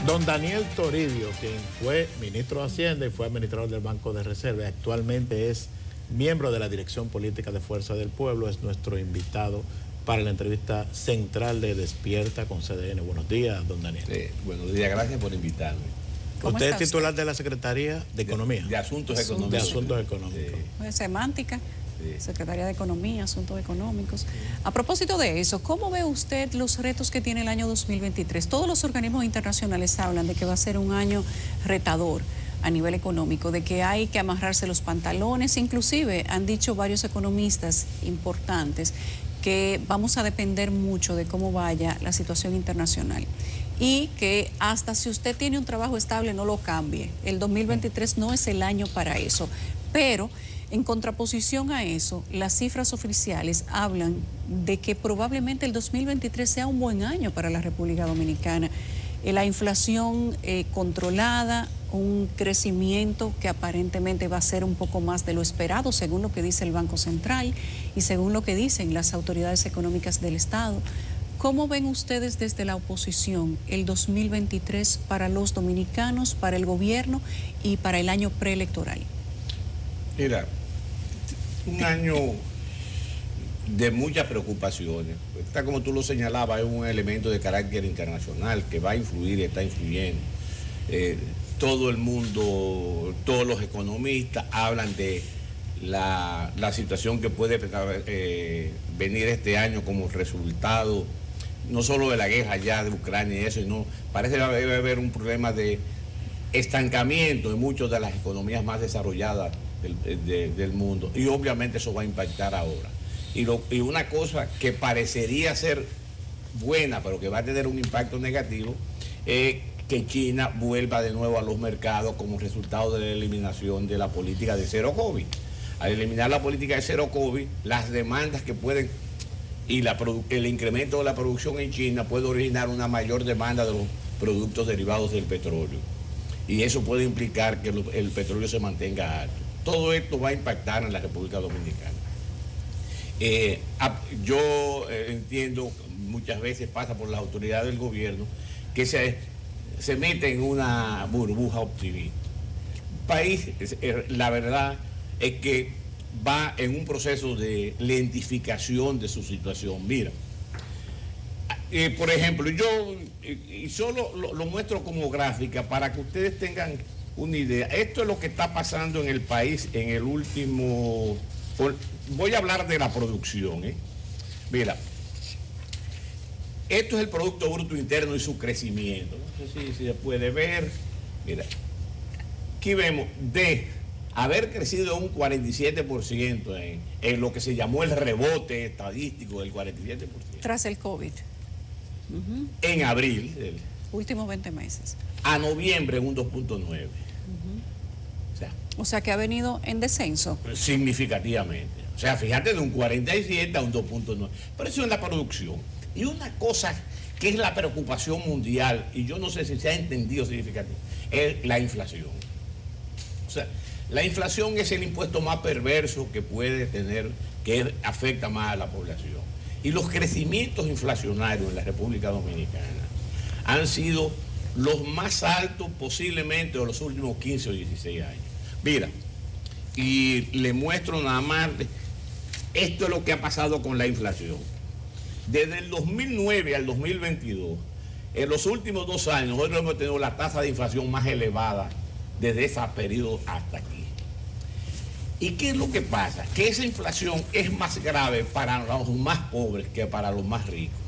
Don Daniel Toribio, quien fue ministro de Hacienda y fue administrador del Banco de Reserva, actualmente es miembro de la Dirección Política de Fuerza del Pueblo, es nuestro invitado para la entrevista central de Despierta con CDN. Buenos días, don Daniel. Buenos días, gracias por invitarme. Usted es titular de la Secretaría de Economía. De Asuntos Económicos. De Asuntos Económicos. Sí. Semántica. Sí. Secretaría de Economía, Asuntos Económicos. A propósito de eso, ¿cómo ve usted los retos que tiene el año 2023? Todos los organismos internacionales hablan de que va a ser un año retador a nivel económico, de que hay que amarrarse los pantalones, inclusive han dicho varios economistas importantes que vamos a depender mucho de cómo vaya la situación internacional y que hasta si usted tiene un trabajo estable no lo cambie. El 2023 no es el año para eso, pero en contraposición a eso, las cifras oficiales hablan de que probablemente el 2023 sea un buen año para la República Dominicana. La inflación controlada, un crecimiento que aparentemente va a ser un poco más de lo esperado, según lo que dice el Banco Central y según lo que dicen las autoridades económicas del Estado. ¿Cómo ven ustedes desde la oposición el 2023 para los dominicanos, para el gobierno y para el año preelectoral? Mira, un año de muchas preocupaciones. Está, como tú lo señalabas, es un elemento de carácter internacional que va a influir y está influyendo. Todo el mundo, todos los economistas hablan de la situación que puede venir este año como resultado, no solo de la guerra ya de Ucrania y eso, sino parece que debe haber un problema de estancamiento en muchas de las economías más desarrolladas del mundo, y obviamente eso va a impactar ahora. Y una cosa que parecería ser buena, pero que va a tener un impacto negativo, es que China vuelva de nuevo a los mercados como resultado de la eliminación de la política de cero COVID. Al eliminar la política de cero COVID, las demandas que pueden y el incremento de la producción en China puede originar una mayor demanda de los productos derivados del petróleo. Y eso puede implicar que el petróleo se mantenga alto. Todo esto va a impactar en la República Dominicana. Yo entiendo, muchas veces pasa por las autoridades del gobierno, que se mete en una burbuja optimista. El país, la verdad, es que va en un proceso de lentificación de su situación. Mira, por ejemplo, yo solo lo muestro como gráfica para que ustedes tengan una idea. Esto es lo que está pasando en el país en el último... Voy a hablar de la producción. Mira, esto es el Producto Bruto Interno y su crecimiento. No sé si se puede ver. Mira, aquí vemos de haber crecido un 47% en lo que se llamó el rebote estadístico del 47%. Tras el COVID. En abril. Últimos 20 meses. A noviembre un 2.9%. O sea que ha venido en descenso. Significativamente. O sea, fíjate, de un 47 a un 2.9. Pero eso es la producción. Y una cosa que es la preocupación mundial, y yo no sé si se ha entendido significativamente, es la inflación. O sea, la inflación es el impuesto más perverso que puede tener, que afecta más a la población. Y los crecimientos inflacionarios en la República Dominicana han sido los más altos posiblemente de los últimos 15 o 16 años. Mira, y le muestro nada más, esto es lo que ha pasado con la inflación. Desde el 2009 al 2022, en los últimos 2 años, nosotros hemos tenido la tasa de inflación más elevada desde ese periodo hasta aquí. ¿Y qué es lo que pasa? Que esa inflación es más grave para los más pobres que para los más ricos.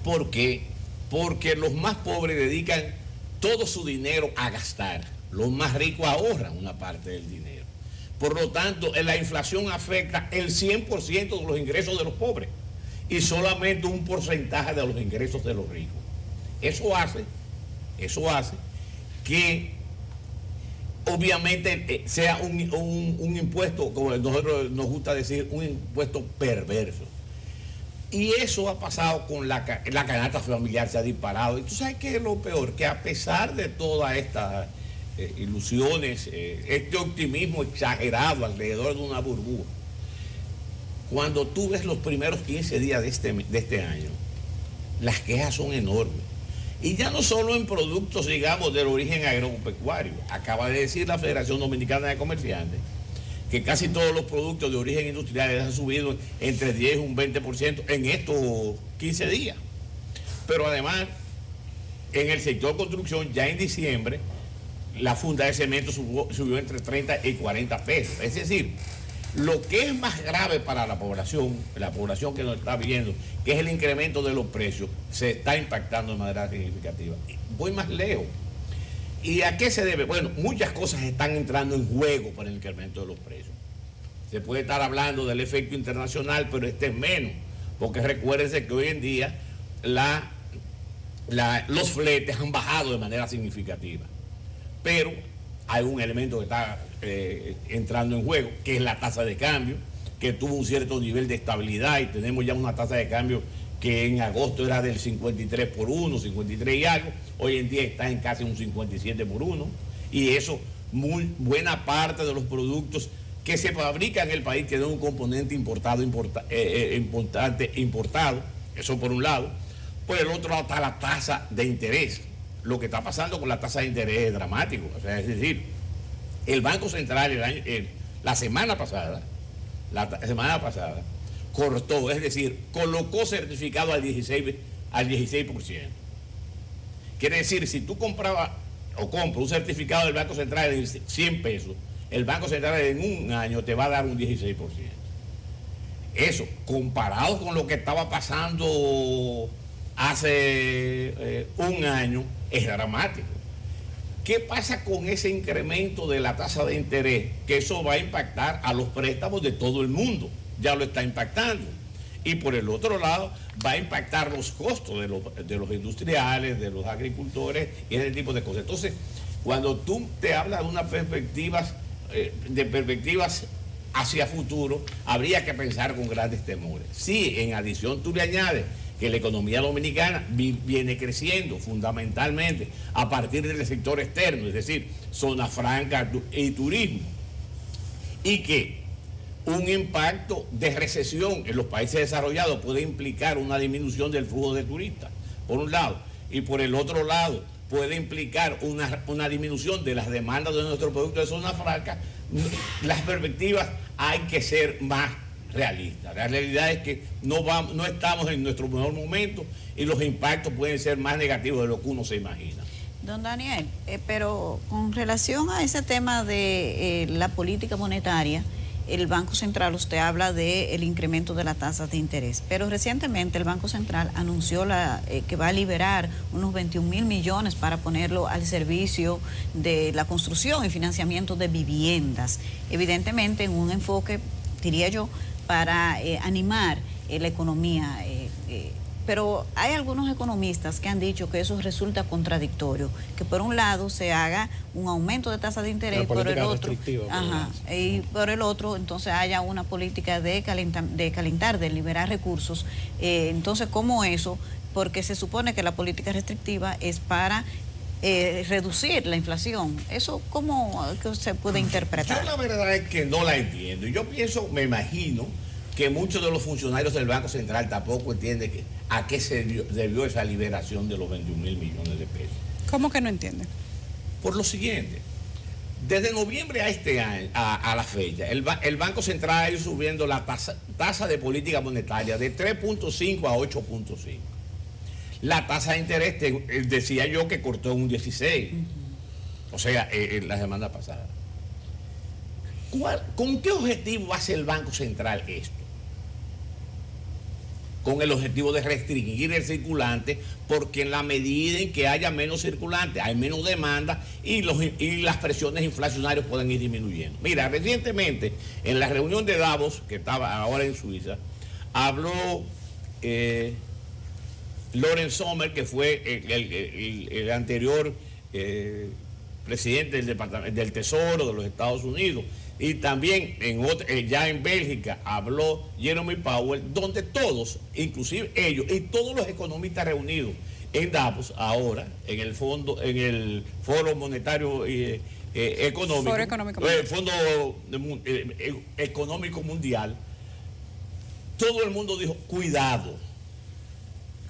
¿Por qué? Porque los más pobres dedican todo su dinero a gastar. Los más ricos ahorran una parte del dinero. Por lo tanto, la inflación afecta el 100% de los ingresos de los pobres y solamente un porcentaje de los ingresos de los ricos. Eso hace que obviamente sea un impuesto, como nosotros nos gusta decir, un impuesto perverso. Y eso ha pasado con la canasta familiar, se ha disparado. Y tú sabes qué es lo peor, que a pesar de todas estas ilusiones, este optimismo exagerado alrededor de una burbuja, cuando tú ves los primeros 15 días de este año, las quejas son enormes. Y ya no solo en productos, digamos, del origen agropecuario. Acaba de decir la Federación Dominicana de Comerciantes que casi todos los productos de origen industrial han subido entre 10 y un 20% en estos 15 días. Pero además, en el sector construcción, ya en diciembre, la funda de cemento subió entre 30 y 40 pesos. Es decir, lo que es más grave para la población que nos está viendo, que es el incremento de los precios, se está impactando de manera significativa. Voy más lejos. ¿Y a qué se debe? Bueno, muchas cosas están entrando en juego por el incremento de los precios. Se puede estar hablando del efecto internacional, pero este es menos, porque recuérdense que hoy en día los fletes han bajado de manera significativa. Pero hay un elemento que está entrando en juego, que es la tasa de cambio, que tuvo un cierto nivel de estabilidad y tenemos ya una tasa de cambio que en agosto era del 53 por 1, 53 y algo, hoy en día está en casi un 57 por 1, y eso, muy buena parte de los productos que se fabrican en el país tienen un componente importante, importado, eso por un lado. Por el otro lado está la tasa de interés. Lo que está pasando con la tasa de interés es dramático. O sea, es decir, el Banco Central la semana pasada, cortó, es decir, colocó certificado al 16%. Quiere decir, si tú comprabas o compras un certificado del Banco Central de 100 pesos, el Banco Central en un año te va a dar un 16%. Eso, comparado con lo que estaba pasando hace un año, es dramático. ¿Qué pasa con ese incremento de la tasa de interés? Que eso va a impactar a los préstamos de todo el mundo, ya lo está impactando. Y por el otro lado, va a impactar los costos de los industriales, de los agricultores y ese tipo de cosas. Entonces, cuando tú te hablas de unas perspectivas hacia futuro, habría que pensar con grandes temores. Sí, en adición tú le añades que la economía dominicana viene creciendo fundamentalmente a partir del sector externo, es decir, zona franca y turismo, y que un impacto de recesión en los países desarrollados puede implicar una disminución del flujo de turistas, por un lado, y por el otro lado puede implicar una disminución de las demandas de nuestros productos de zona franca. Las perspectivas hay que ser más realistas. La realidad es que no estamos en nuestro mejor momento y los impactos pueden ser más negativos de lo que uno se imagina. Don Daniel, pero con relación a ese tema de la política monetaria, el Banco Central, usted habla del incremento de las tasas de interés, pero recientemente el Banco Central anunció que va a liberar unos 21.000 millones para ponerlo al servicio de la construcción y financiamiento de viviendas, evidentemente en un enfoque, diría yo, para animar la economía. Pero hay algunos economistas que han dicho que eso resulta contradictorio, que por un lado se haga un aumento de tasa de interés y por el otro entonces haya una política de calentar, de liberar recursos. Entonces, ¿cómo eso? Porque se supone que la política restrictiva es para reducir la inflación. ¿Eso cómo se puede interpretar? Yo la verdad es que no la entiendo. Yo me imagino que muchos de los funcionarios del Banco Central tampoco entienden a qué se debió esa liberación de los 21.000 millones de pesos. ¿Cómo que no entienden? por lo siguiente. Desde noviembre a este año, a la fecha, el Banco Central ha ido subiendo la tasa de política monetaria de 3.5 a 8.5. La tasa de interés, decía yo que cortó un 16, o sea, la semana pasada. ¿Con qué objetivo hace el Banco Central esto? Con el objetivo de restringir el circulante, porque en la medida en que haya menos circulante, hay menos demanda y las presiones inflacionarias pueden ir disminuyendo. Mira, recientemente, en la reunión de Davos, que estaba ahora en Suiza, habló Lorenz Sommer, que fue el anterior presidente del Departamento del Tesoro de los Estados Unidos, y también ya en Bélgica habló Jeremy Powell, donde todos, inclusive ellos y todos los economistas reunidos en Davos ahora, en el Foro Monetario Económico, Fondo Económico Mundial, todo el mundo dijo, cuidado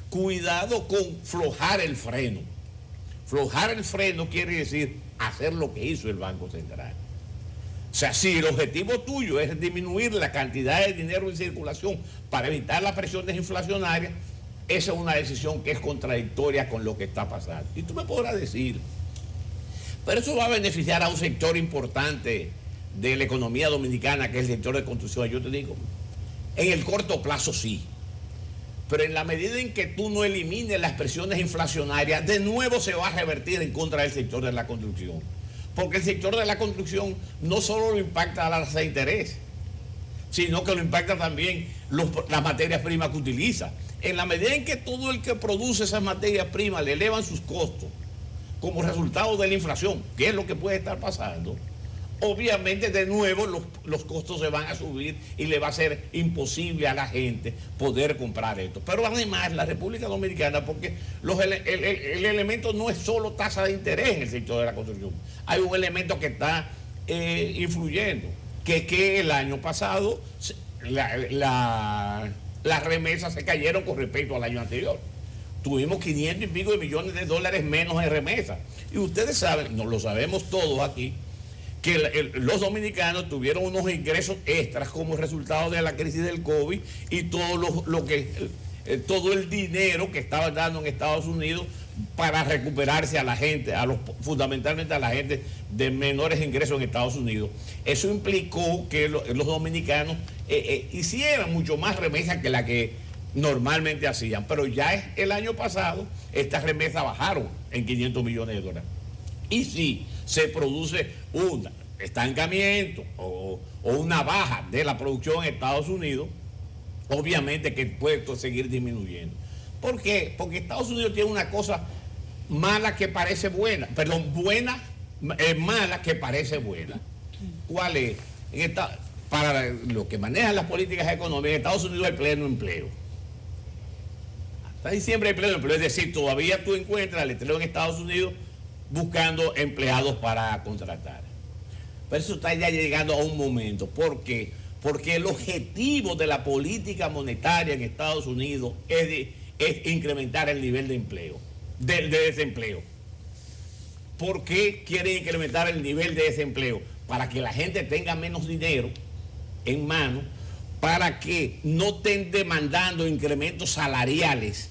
cuidado con flojar el freno. Flojar el freno quiere decir hacer lo que hizo el Banco Central. O sea, si el objetivo tuyo es disminuir la cantidad de dinero en circulación para evitar las presiones inflacionarias, esa es una decisión que es contradictoria con lo que está pasando. Y tú me podrás decir, pero eso va a beneficiar a un sector importante de la economía dominicana, que es el sector de construcción. Yo te digo, en el corto plazo sí. Pero en la medida en que tú no elimines las presiones inflacionarias, de nuevo se va a revertir en contra del sector de la construcción. Porque el sector de la construcción no solo lo impacta a la tasa de interés, sino que lo impacta también las materias primas que utiliza. En la medida en que todo el que produce esas materias primas le elevan sus costos como resultado de la inflación, que es lo que puede estar pasando, obviamente de nuevo los costos se van a subir y le va a ser imposible a la gente poder comprar esto. Pero además la República Dominicana, porque el elemento no es solo tasa de interés en el sector de la construcción, hay un elemento que está influyendo, que el año pasado las remesas se cayeron con respecto al año anterior. Tuvimos 500 y pico de millones de dólares menos en remesas. Y ustedes saben, no lo sabemos todos aquí, que los dominicanos tuvieron unos ingresos extras como resultado de la crisis del COVID y todo todo el dinero que estaban dando en Estados Unidos para recuperarse a la gente, fundamentalmente a la gente de menores ingresos en Estados Unidos. Eso implicó que los dominicanos hicieran mucho más remesas que la que normalmente hacían, pero ya el año pasado estas remesas bajaron en 500 millones de dólares. Y si se produce un estancamiento o una baja de la producción en Estados Unidos, obviamente que puede seguir disminuyendo. ¿Por qué? Porque Estados Unidos tiene una cosa mala que parece buena, perdón, mala que parece buena. ¿Cuál es? Para lo que manejan las políticas económicas, en Estados Unidos hay pleno empleo. Hasta diciembre hay pleno empleo, es decir, todavía tú encuentras el empleo en Estados Unidos buscando empleados para contratar. Pero eso está ya llegando a un momento. ¿Por qué? Porque el objetivo de la política monetaria en Estados Unidos es incrementar el nivel de empleo, de desempleo. ¿Por qué quieren incrementar el nivel de desempleo? Para que la gente tenga menos dinero en mano, para que no estén demandando incrementos salariales,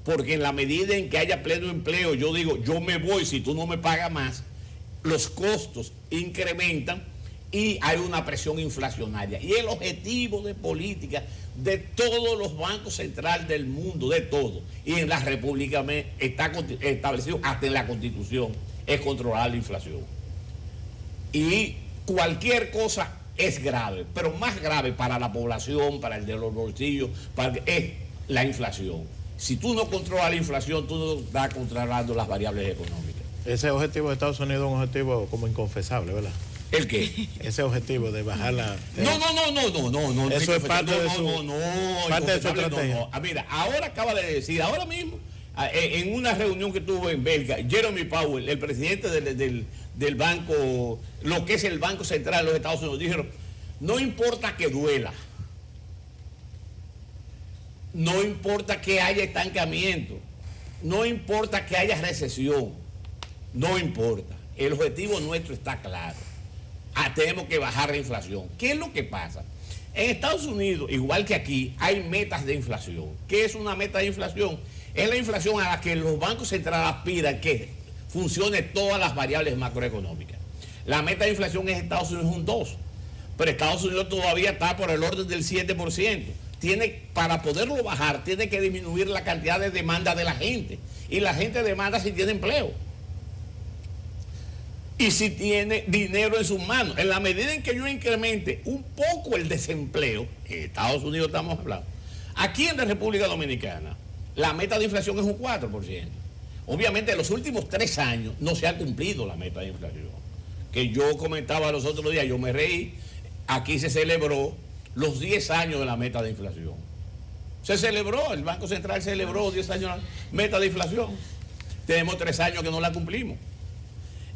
porque en la medida en que haya pleno empleo, yo digo, yo me voy si tú no me pagas más, los costos incrementan y hay una presión inflacionaria. Y el objetivo de política de todos los bancos centrales del mundo, de todo, y en la República está establecido hasta en la Constitución, es controlar la inflación. Y cualquier cosa es grave, pero más grave para la población, para el de los bolsillos, es la inflación. Si tú no controlas la inflación, tú no estás controlando las variables económicas. Ese objetivo de Estados Unidos es un objetivo como inconfesable, ¿verdad? ¿El qué? Ese objetivo de bajar la... No. Eso es parte de su estrategia. Mira, ahora acaba de decir, ahora mismo, en una reunión que tuvo en Belga, Jeremy Powell, el presidente del banco, lo que es el Banco Central de los Estados Unidos, dijeron, no importa que duela, no importa que haya estancamiento, no importa que haya recesión, no importa. El objetivo nuestro está claro. Tenemos que bajar la inflación. ¿Qué es lo que pasa? En Estados Unidos, igual que aquí, hay metas de inflación. ¿Qué es una meta de inflación? Es la inflación a la que los bancos centrales aspiran que funcione todas las variables macroeconómicas. La meta de inflación en Estados Unidos es un 2%, pero Estados Unidos todavía está por el orden del 7%. Para poderlo bajar, tiene que disminuir la cantidad de demanda de la gente. Y la gente demanda si tiene empleo. Y si tiene dinero en sus manos. En la medida en que yo incremente un poco el desempleo, en Estados Unidos estamos hablando, aquí en la República Dominicana, la meta de inflación es un 4%. Obviamente en los últimos 3 años no se ha cumplido la meta de inflación. Que yo comentaba los otros días, yo me reí, aquí se celebró los 10 años de la meta de inflación. Se celebró, el Banco Central celebró 10 años de la meta de inflación. Tenemos 3 años que no la cumplimos.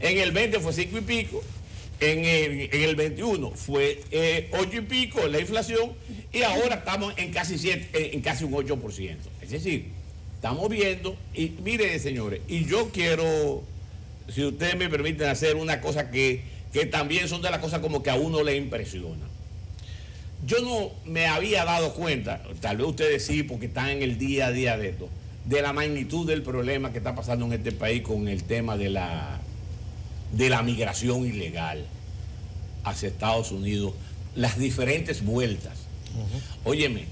En el 20 fue 5 y pico, en el 21 fue 8 y pico la inflación y ahora estamos en casi un 8%. Es decir, estamos viendo, y miren, señores, y yo quiero, si ustedes me permiten, hacer una cosa que también son de las cosas como que a uno le impresiona. Yo no me había dado cuenta, tal vez ustedes sí, porque están en el día a día de esto, de la magnitud del problema que está pasando en este país con el tema de la migración ilegal hacia Estados Unidos, las diferentes vueltas. Óyeme,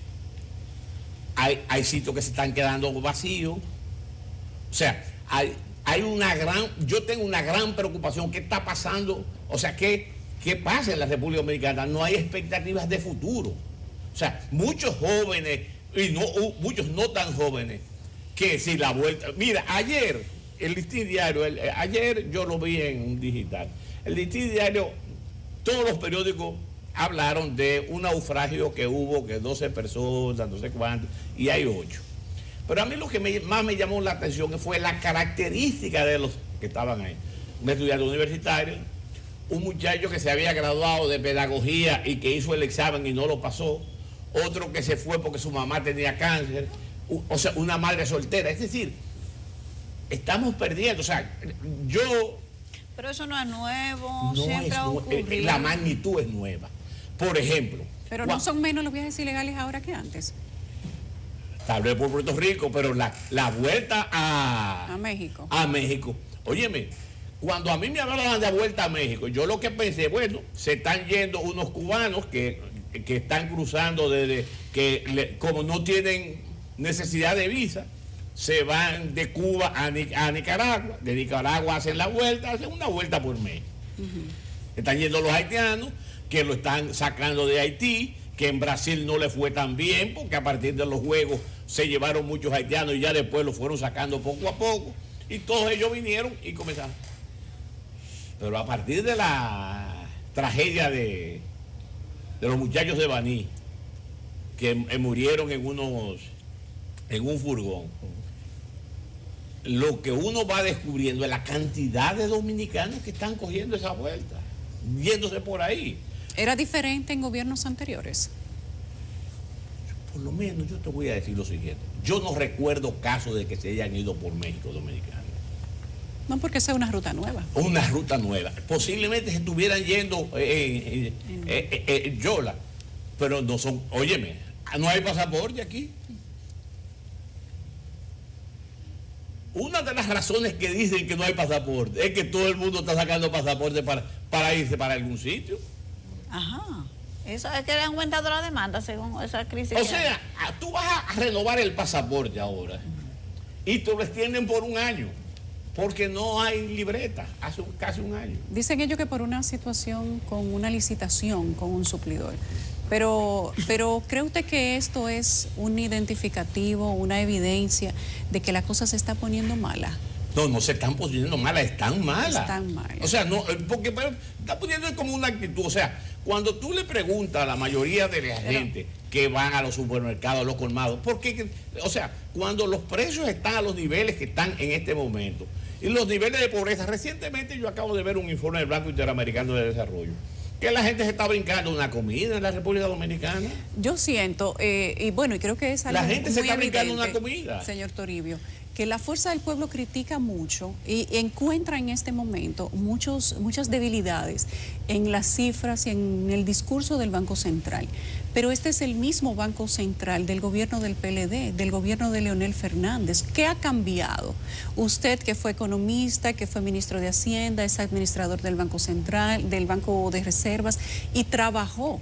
hay sitios que se están quedando vacíos. O sea, yo tengo una gran preocupación. ¿Qué está pasando? O sea, ¿qué pasa en la República Dominicana? No hay expectativas de futuro. O sea, muchos jóvenes, y muchos no tan jóvenes, que si la vuelta... Mira, ayer, el Listín Diario, ayer yo lo vi en digital, el Listín Diario, todos los periódicos hablaron de un naufragio que hubo, que 12 personas, no sé cuántos, y hay 8. Pero a mí lo que más me llamó la atención fue la característica de los que estaban ahí. Un estudiante universitario, un muchacho que se había graduado de pedagogía y que hizo el examen y no lo pasó, otro que se fue porque su mamá tenía cáncer, o sea, una madre soltera. Es decir, estamos perdiendo. O sea, Pero eso no es nuevo, no siempre ha ocurrido. La magnitud es nueva. Por ejemplo... Pero no son menos los viajes ilegales ahora que antes. Tal vez por Puerto Rico, pero la vuelta a México. A México. Óyeme, cuando a mí me hablaban de vuelta a México, yo lo que pensé, bueno, se están yendo unos cubanos que están cruzando como no tienen necesidad de visa, se van de Cuba a Nicaragua, de Nicaragua hacen la vuelta, hacen una vuelta por México. Están yendo los haitianos, que lo están sacando de Haití, que en Brasil no le fue tan bien, porque a partir de los juegos se llevaron muchos haitianos y ya después los fueron sacando poco a poco, y todos ellos vinieron y comenzaron. Pero a partir de la tragedia de los muchachos de Baní, que murieron en un furgón, lo que uno va descubriendo es la cantidad de dominicanos que están cogiendo esa vuelta, yéndose por ahí. ¿Era diferente en gobiernos anteriores? Por lo menos yo te voy a decir lo siguiente. Yo no recuerdo casos de que se hayan ido por México dominicanos. No, porque esa es una ruta nueva. Una ruta nueva. Posiblemente se estuvieran yendo Yola, pero no son... Óyeme, no hay pasaporte aquí. Una de las razones que dicen que no hay pasaporte es que todo el mundo está sacando pasaporte para irse para algún sitio. Ajá. Eso es que le han aumentado la demanda según esa crisis. O sea, tú vas a renovar el pasaporte ahora y te lo extienden por un año, porque no hay libreta, hace casi un año. Dicen ellos que por una situación con una licitación con un suplidor. Pero ¿cree usted que esto es un identificativo, una evidencia de que la cosa se está poniendo mala? No se están poniendo malas, están malas. Están malas. O sea, no, porque está poniendo como una actitud. O sea, cuando tú le preguntas a la mayoría de la gente que van a los supermercados, a los colmados, porque, o sea, cuando los precios están a los niveles que están en este momento, y los niveles de pobreza, recientemente yo acabo de ver un informe del Banco Interamericano de Desarrollo, que la gente se está brincando una comida en la República Dominicana. Yo siento, y bueno, y creo que es algo la gente muy se está brincando evidente, una comida. Señor Toribio, que la Fuerza del Pueblo critica mucho y encuentra en este momento muchas debilidades en las cifras y en el discurso del Banco Central. Pero este es el mismo Banco Central del gobierno del PLD, del gobierno de Leonel Fernández. ¿Qué ha cambiado? Usted, que fue economista, que fue ministro de Hacienda, es administrador del Banco Central, del Banco de Reservas, y trabajó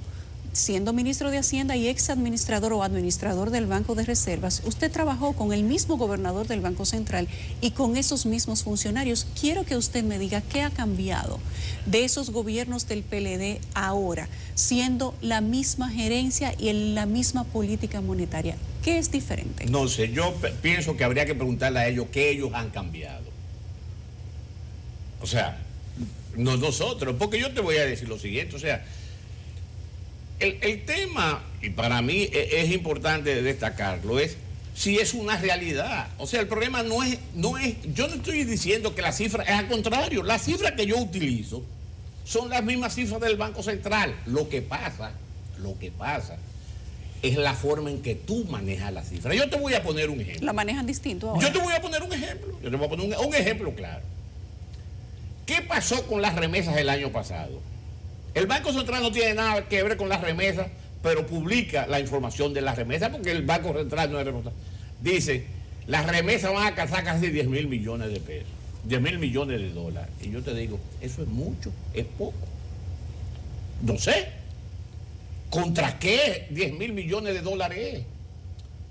siendo ministro de Hacienda y ex administrador o administrador del Banco de Reservas. Usted trabajó con el mismo gobernador del Banco Central y con esos mismos funcionarios. Quiero que usted me diga qué ha cambiado de esos gobiernos del PLD ahora, siendo la misma gerencia y la misma política monetaria. ¿Qué es diferente? No sé, yo pienso que habría que preguntarle a ellos qué ellos han cambiado. O sea, no nosotros, porque yo te voy a decir lo siguiente, o sea, el tema, y para mí es importante destacarlo, es si es una realidad. O sea, el problema no es, yo no estoy diciendo que la cifra, es al contrario, las cifras que yo utilizo son las mismas cifras del Banco Central. Lo que pasa es la forma en que tú manejas las cifras. Yo te voy a poner un ejemplo. ¿La manejan distinto ahora? Yo te voy a poner un ejemplo. Yo te voy a poner un ejemplo claro. ¿Qué pasó con las remesas el año pasado? El Banco Central no tiene nada que ver con las remesas, pero publica la información de las remesas porque el Banco Central no es responsable. Dice, las remesas van a alcanzar casi 10 mil millones de pesos, 10 mil millones de dólares. Y yo te digo, ¿eso es mucho? ¿Es poco? No sé. ¿Contra qué 10 mil millones de dólares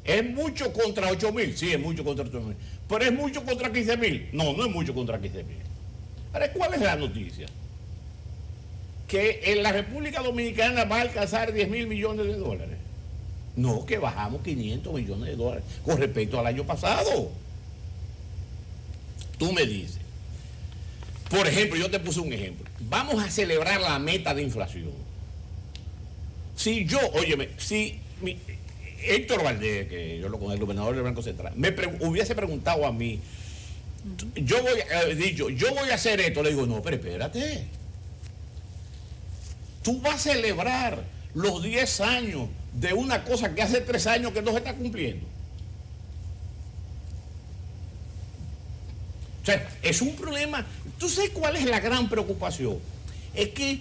es? ¿Es mucho contra 8 mil? Sí, es mucho contra 8 mil. ¿Pero es mucho contra 15 mil? No, no es mucho contra 15 mil. Ahora, ¿cuál es la noticia? Que en la República Dominicana va a alcanzar 10 mil millones de dólares. No, que bajamos 500 millones de dólares con respecto al año pasado. Tú me dices, por ejemplo, yo te puse un ejemplo. Vamos a celebrar la meta de inflación. Si yo, óyeme, si Héctor Valdés, que yo lo conozco, el gobernador del Banco Central, hubiese preguntado a mí, yo voy a hacer esto, le digo, no, pero espérate. Tú vas a celebrar los 10 años de una cosa que hace 3 años que no se está cumpliendo. O sea, es un problema. ¿Tú sabes cuál es la gran preocupación? Es que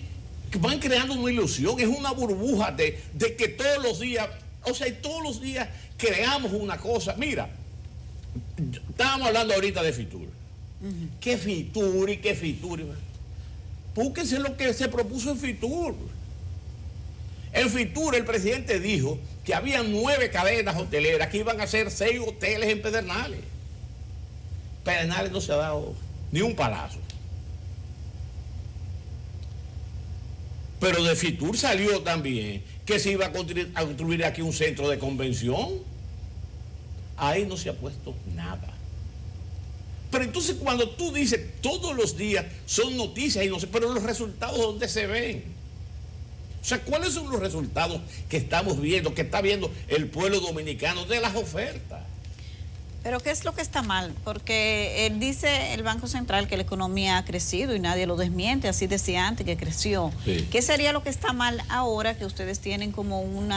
van creando una ilusión, es una burbuja de que todos los días, o sea, todos los días creamos una cosa. Mira, estábamos hablando ahorita de Fitur. ¿Qué Fitur y qué Fitur? Búsquense lo que se propuso en Fitur. En Fitur el presidente dijo que había 9 cadenas hoteleras que iban a hacer 6 hoteles en Pedernales. Pedernales no se ha dado ni un palazo. Pero de Fitur salió también que se iba a construir aquí un centro de convención. Ahí no se ha puesto nada. Pero entonces cuando tú dices todos los días son noticias y no sé, pero los resultados ¿dónde se ven? O sea, ¿cuáles son los resultados que estamos viendo, que está viendo el pueblo dominicano de las ofertas? Pero ¿qué es lo que está mal? Porque dice el Banco Central que la economía ha crecido y nadie lo desmiente, así decía antes que creció. Sí. ¿Qué sería lo que está mal ahora que ustedes tienen como un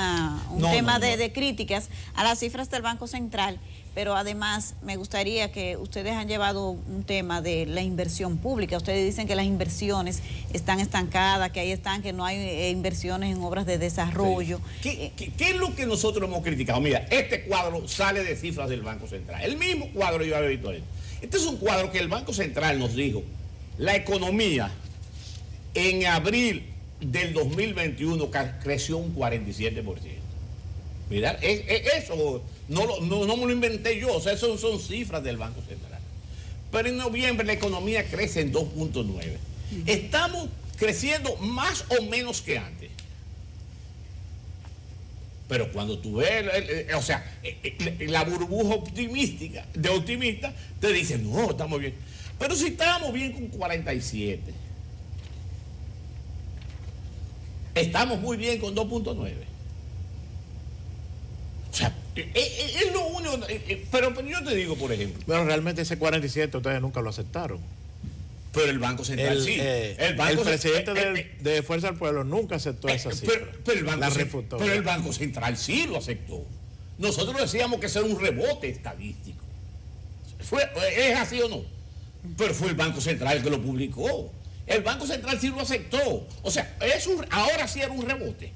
tema de críticas a las cifras del Banco Central? Pero además me gustaría que ustedes han llevado un tema de la inversión pública. Ustedes dicen que las inversiones están estancadas, que ahí están, que no hay inversiones en obras de desarrollo. Sí. ¿Qué es lo que nosotros hemos criticado? Mira, este cuadro sale de cifras del Banco Central. El mismo cuadro yo había visto esto. Este es un cuadro que el Banco Central nos dijo, la economía en abril del 2021 creció un 47%. Mirá, eso no me lo inventé yo, o sea, eso son cifras del Banco Central. Pero en noviembre la economía crece en 2.9. Estamos creciendo más o menos que antes. Pero cuando tú ves, o sea, la burbuja optimista te dice, no, estamos bien. Pero si estábamos bien con 47, estamos muy bien con 2.9. O sea, es lo único. Pero yo te digo, por ejemplo. Bueno, realmente ese 47 ustedes nunca lo aceptaron. Pero el Banco Central sí. El presidente de Fuerza del Pueblo nunca aceptó esa cifra. Pero el Banco Central sí lo aceptó. Nosotros decíamos que eso era un rebote estadístico. ¿Es así o no? Pero fue el Banco Central que lo publicó. El Banco Central sí lo aceptó. O sea, ahora sí era un rebote.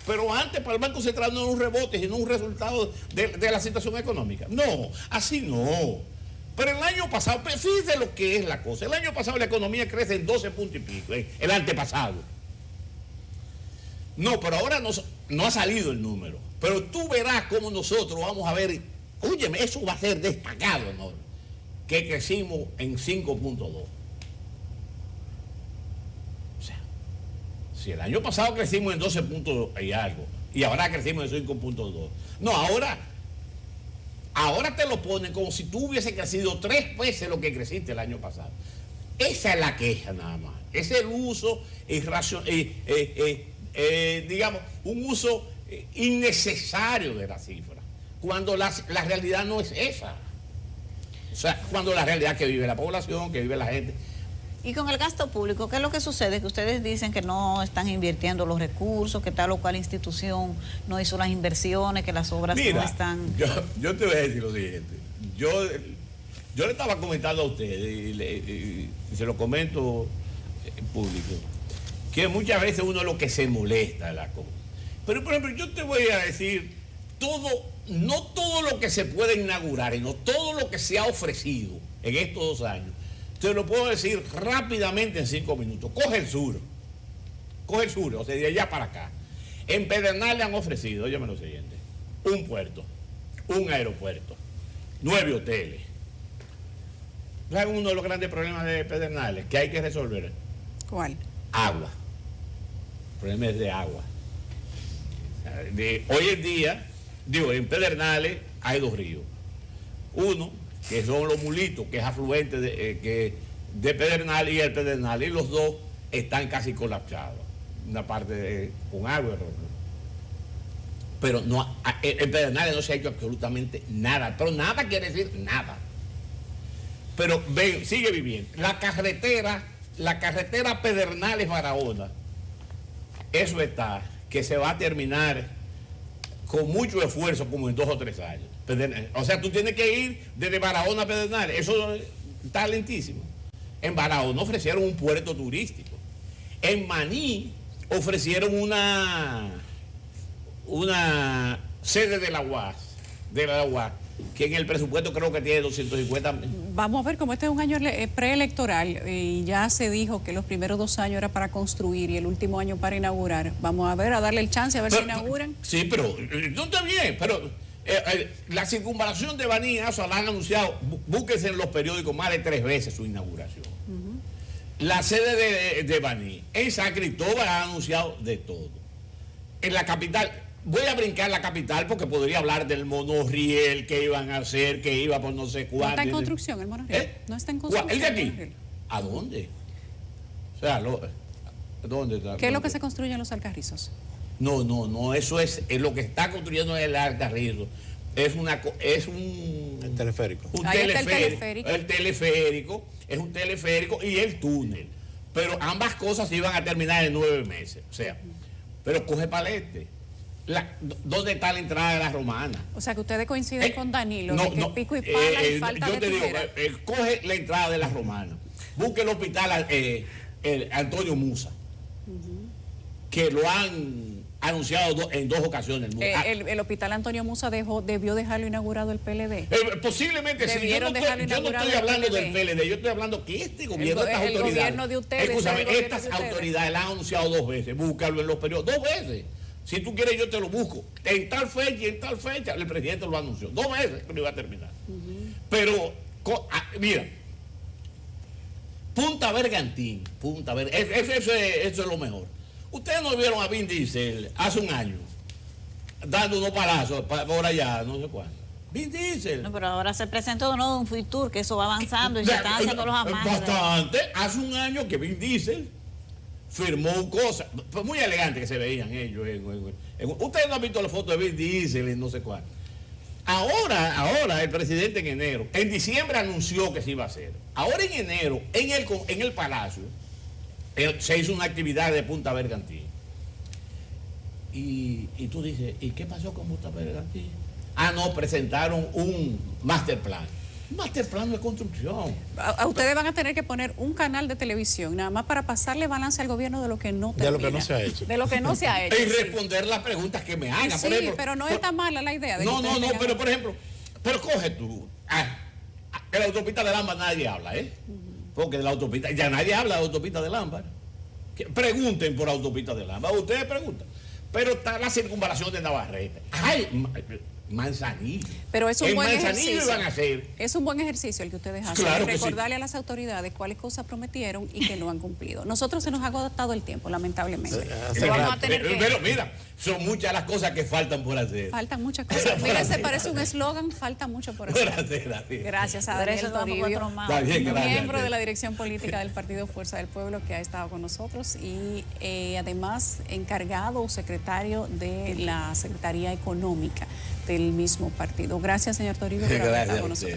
Pero antes para el Banco Central no era un rebote, sino un resultado de la situación económica. No, así no. Pero el año pasado, fíjese lo que es la cosa. El año pasado la economía crece en 12 puntos y pico, el antepasado. No, pero ahora no ha salido el número. Pero tú verás cómo nosotros vamos a ver, óyeme, eso va a ser destacado, ¿no? Que crecimos en 5.2. Si el año pasado crecimos en 12 puntos y algo, y ahora crecimos en 5.2. No, ahora te lo ponen como si tú hubiese crecido 3 veces lo que creciste el año pasado. Esa es la queja nada más. Es el uso digamos, un uso innecesario de la cifra. Cuando la realidad no es esa. O sea, cuando la realidad que vive la población, que vive la gente. Y con el gasto público, ¿qué es lo que sucede? Que ustedes dicen que no están invirtiendo los recursos, que tal o cual institución no hizo las inversiones, que las obras no están... Yo te voy a decir lo siguiente. Yo le estaba comentando a ustedes, y se lo comento en público, que muchas veces uno es lo que se molesta de la cosa. Pero, por ejemplo, yo te voy a decir, no todo lo que se puede inaugurar, sino todo lo que se ha ofrecido en estos 2 años, te lo puedo decir rápidamente en 5 minutos. Coge el sur, o sea, de allá para acá. En Pedernales le han ofrecido, óyeme lo siguiente, un puerto, un aeropuerto, 9 hoteles. ¿Saben uno de los grandes problemas de Pedernales que hay que resolver? ¿Cuál? Agua. El problema es de agua. Hoy en día, en Pedernales hay 2 ríos. Uno, que son los Mulitos, que es afluente de Pedernales, y el Pedernales, y los dos están casi colapsados. Una parte con agua. Pero no, en Pedernales no se ha hecho absolutamente nada. Pero nada quiere decir nada. Pero ven, sigue viviendo. La carretera Pedernales-Barahona, eso está, que se va a terminar con mucho esfuerzo, como en 2 o 3 años. O sea, tú tienes que ir desde Barahona a Pedernales. Eso está lentísimo. En Barahona ofrecieron un puerto turístico. En Maní ofrecieron una sede de la UAS, que en el presupuesto creo que tiene 250. Vamos a ver, como este es un año preelectoral y ya se dijo que los primeros 2 años era para construir y el último año para inaugurar. Vamos a ver, a darle el chance, a ver si inauguran. Sí, pero no está bien, pero la circunvalación de Baní, eso la han anunciado, búsquense en los periódicos más de 3 veces su inauguración. La sede de Baní, en San Cristóbal han anunciado de todo. En la capital, voy a brincar la capital porque podría hablar del monorriel que iban a hacer, que iba por no sé cuánto. ¿No está en construcción el monorriel? ¿No está en construcción? ¿El de aquí? ¿A dónde? O sea, ¿dónde está? ¿Qué es lo que se construye en los Alcarrizos? No, eso es lo que está construyendo el Alcarrizo. Es un teleférico. El teleférico, es un teleférico y el túnel. Pero ambas cosas se iban a terminar en 9 meses. O sea, pero coge palete. ¿Dónde está la entrada de la Romana? O sea, que ustedes coinciden con Danilo, de que pico y pala y falta de tijera. Coge la entrada de la Romana. Busque el hospital Antonio Musa, que lo han anunciado en 2 ocasiones. El hospital Antonio Musa debió dejarlo inaugurado el PLD. Posiblemente sí. Yo no estoy hablando del PLD, yo estoy hablando que este gobierno, estas autoridades. El gobierno de ustedes. Escúchame, estas autoridades la han anunciado 2 veces. Búscalo en los periódicos. 2 veces. Si tú quieres, yo te lo busco. En tal fecha y en tal fecha, el presidente lo anunció. 2 veces que lo iba a terminar. Pero, mira, Punta Bergantín, eso es lo mejor. Ustedes no vieron a Vin Diesel hace un año dando unos palazos por allá, no sé cuánto. Vin Diesel. No, pero ahora se presentó de nuevo un Fitur, que eso va avanzando y se están haciendo los amarres. Bastante. Hace un año que Vin Diesel firmó cosas, pues muy elegante que se veían ellos. Ustedes no han visto la foto de Vin Diesel y no sé cuál. Ahora el presidente en diciembre anunció que se iba a hacer. Ahora en enero, en el Palacio, se hizo una actividad de Punta Bergantín. Y tú dices, ¿y qué pasó con Punta Bergantín? No, presentaron un master plan. Un master plan de construcción. Ustedes van a tener que poner un canal de televisión, nada más para pasarle balance al gobierno de lo que no termina. De lo que no se ha hecho. De lo que no se ha hecho. Y responder las preguntas que me hagan. Sí, por ejemplo, pero no está mala la idea. No, pero por ejemplo, coge tú. En la autopista de Lámbar nadie habla, Porque de la autopista, ya nadie habla de la autopista de Lámbar. Pregunten por la autopista de Lámbar. Ustedes preguntan. Pero está la circunvalación de Navarrete. Manzanillo. Pero es un buen ejercicio. Van a hacer. Es un buen ejercicio el que ustedes hacen. Claro que recordarle a las autoridades cuáles cosas prometieron y que no han cumplido. Nosotros se nos ha agotado el tiempo, lamentablemente. Vamos a tener pero mira, son muchas las cosas que faltan por hacer. Faltan muchas cosas. Mira, se parece un eslogan, falta mucho por hacer. Gracias a Daniel Toribio, miembro de la dirección política del Partido Fuerza del Pueblo, que ha estado con nosotros y además encargado o secretario de la Secretaría Económica del mismo partido. Gracias, señor Toribio, por haber estado con nosotros.